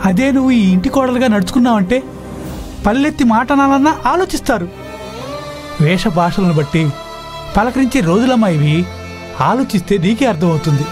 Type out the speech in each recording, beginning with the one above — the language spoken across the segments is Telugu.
అదే నువ్వు ఈ ఇంటి కోడలుగా నడుచుకున్నావంటే పల్లెత్తి మాట అనాలన్నా ఆలోచిస్తారు. వేష భాషలను బట్టి పలకరించే రోజులమ్మా ఇవి. ఆలోచిస్తే నీకే అర్థమవుతుంది.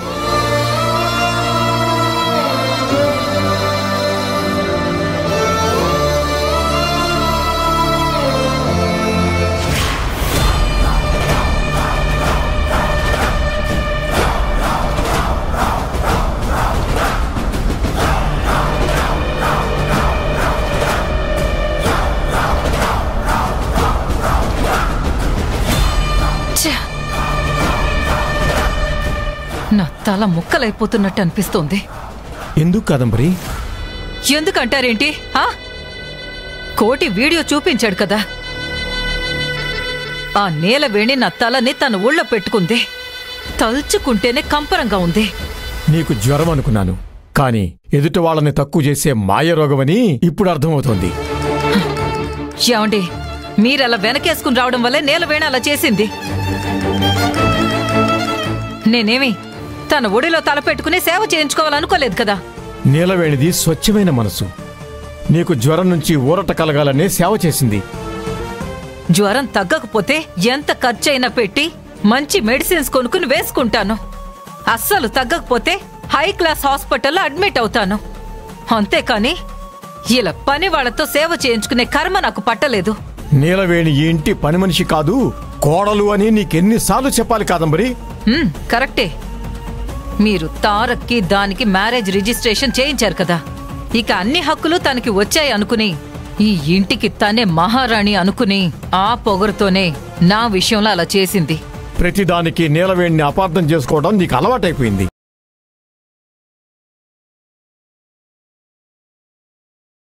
నా తల ముక్కలైపోతున్నట్టు అనిపిస్తోంది. ఎందుకు కాదంబరి? ఎందుకంటారేంటి? కోటి వీడియో చూపించాడు కదా. ఆ నీలవేణి నా తలని తన ఊళ్ళో పెట్టుకుంది. తలుచుకుంటేనే కంపరంగా ఉంది. నీకు జ్వరం అనుకున్నాను, కానీ ఎదుటి వాళ్ళని తక్కువ చేసే మాయరోగమని ఇప్పుడు అర్థమవుతోంది. ఏమండి, మీరలా వెనకేసుకుని రావడం వల్లే నీలవేణి అలా చేసింది. నేనేమి తన ఒడిలో తలపెట్టుకుని సేవ చేయించుకోవాలనుకోలేదు కదా. నీలవేణిది స్వచ్ఛమైన మనసు. నీకు జ్వరం నుంచి ఊరట కలగాలనే సేవ చేసింది. జ్వరం తగ్గకపోతే ఎంత ఖర్చైనా పెట్టి మంచి మెడిసిన్స్ కొనుక్కుని వేసుకుంటాను. అస్సలు తగ్గకపోతే హై క్లాస్ హాస్పిటల్లో అడ్మిట్ అవుతాను. అంతేకాని ఇలా పని వాళ్లతో సేవ చేయించుకునే కర్మ నాకు పట్టలేదు. నీలవేణి ఈ ఇంటి పని మనిషి కాదు, కోడలు అని నీకెన్నిసార్లు చెప్పాలి కాదంబరి? కరెక్టే. మీరు తారక్కి దానికి మ్యారేజ్ రిజిస్ట్రేషన్ చేయించారు కదా. ఇక అన్ని హక్కులు తనకి వచ్చాయి అనుకుని ఈ ఇంటికి తనే మహారాణి అనుకుని ఆ పొగరుతోనే నా విషయంలో అలా చేసింది. ప్రతిదానికి నీలవేణిని అపార్థం చేసుకోవడం నీకు అలవాటైపోయింది.